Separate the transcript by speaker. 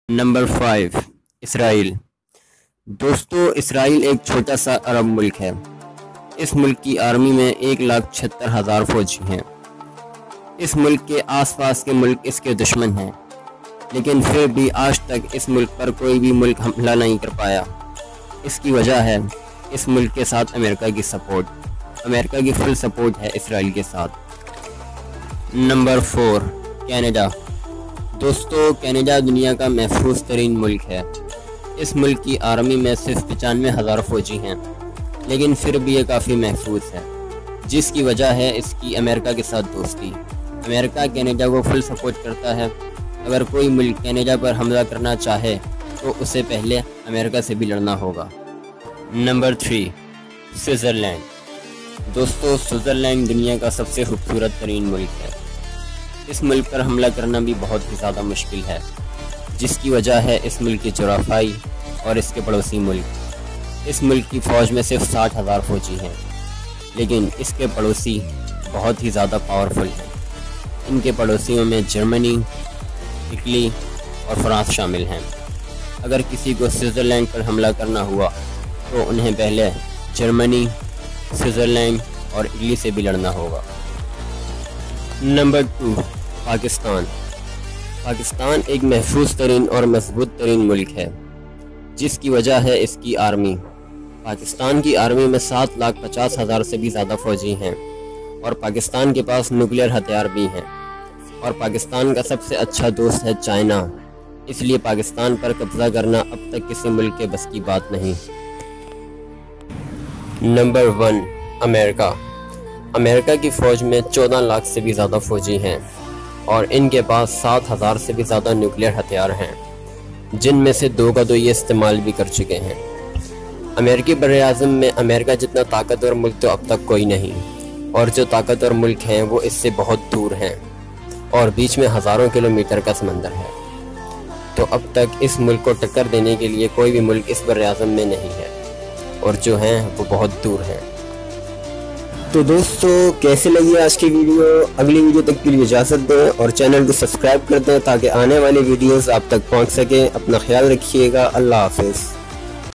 Speaker 1: Number 5 اسرائیل۔ دوستو، اسرائیل ایک چھوٹا سا عرب ملک ہے۔ اس ملک کی آرمی میں 1,76,000 فوجی ہیں۔ اس ملک کے آس پاس کے ملک اس کے دشمن ہیں، لیکن پھر بھی آج تک اس ملک پر کوئی بھی ملک حملہ نہیں کر پایا۔ اس کی وجہ ہے اس ملک کے ساتھ امریکہ کی سپورٹ۔ امریکہ کی فل سپورٹ ہے اسرائیل کے ساتھ۔ Number 4 Canada. دوستو، کینیڈا دنیا کا محفوظ ترین ملک ہے۔ اس ملک کی آرمی میں صرف 95,000 فوجی ہیں، لیکن پھر بھی یہ کافی محفوظ ہے، جس کی وجہ ہے اس کی امریکہ کے ساتھ دوستی۔ امریکہ کینیڈا کو فل سپورٹ کرتا ہے۔ اگر کوئی ملک کینیڈا پر حملہ کرنا چاہے تو اسے پہلے امریکہ سے بھی لڑنا ہوگا۔ Number 3 Switzerland. دوستو، سوئٹزرلینڈ دنیا کا سب سے خوبصورت ترین ملک ہے۔ اس ملک پر حملہ کرنا بھی بہت ہی زیادہ مشکل ہے، جس کی وجہ ہے اس ملک کی جغرافیائی اور اس کے پڑوسی ملک۔ اس ملک کی فوج میں صرف 60,000 فوجی ہیں، لیکن اس کے پڑوسی بہت ہی زیادہ پاورفل ہیں۔ ان کے پڑوسیوں میں جرمنی، اٹلی اور فرانس شامل ہیں۔ اگر کسی کو سوئٹزرلینڈ پر حملہ کرنا ہوا تو انہیں پہلے جرمنی، سوئٹزرلینڈ اور اٹلی سے بھی لڑنا ہوگا۔ نمبر 2 پاکستان۔ پاکستان ایک محفوظ ترین اور مضبوط ترین ملک ہے، جس کی وجہ ہے اس کی آرمی۔ پاکستان کی آرمی میں 7,50,000 سے بھی زیادہ فوجی ہیں، اور پاکستان کے پاس نیوکلیئر ہتھیار بھی ہیں۔ اور پاکستان کا سب سے اچھا دوست ہے چائنا، اس لیے پاکستان پر قبضہ کرنا اب تک کسی ملک کے بس کی بات نہیں۔ نمبر 1 امریکہ۔ امریکہ کی فوج میں 14 لاکھ سے بھی زیادہ فوجی ہیں، اور ان کے پاس 7,000 سے بھی زیادہ نیوکلیئر ہتھیار ہیں، جن میں سے 2 کا 2 یہ استعمال بھی کر چکے ہیں۔ امریکی براعظم میں امریکہ جتنا طاقتور ملک تو اب تک کوئی نہیں، اور جو طاقتور ملک ہیں وہ اس سے بہت دور ہیں، اور بیچ میں ہزاروں کلومیٹر کا سمندر ہے۔ تو اب تک اس ملک کو ٹکر دینے کے لیے کوئی بھی ملک اس براعظم میں نہیں ہے، اور جو ہیں وہ بہت دور ہیں۔
Speaker 2: تو دوستو، کیسے لگی آج کی ویڈیو؟ اگلی ویڈیو تک کے لیے اجازت دیں اور چینل کو سبسکرائب کر دیں تاکہ آنے والی ویڈیوز آپ تک پہنچ سکیں۔ اپنا خیال رکھیے گا۔ اللہ حافظ۔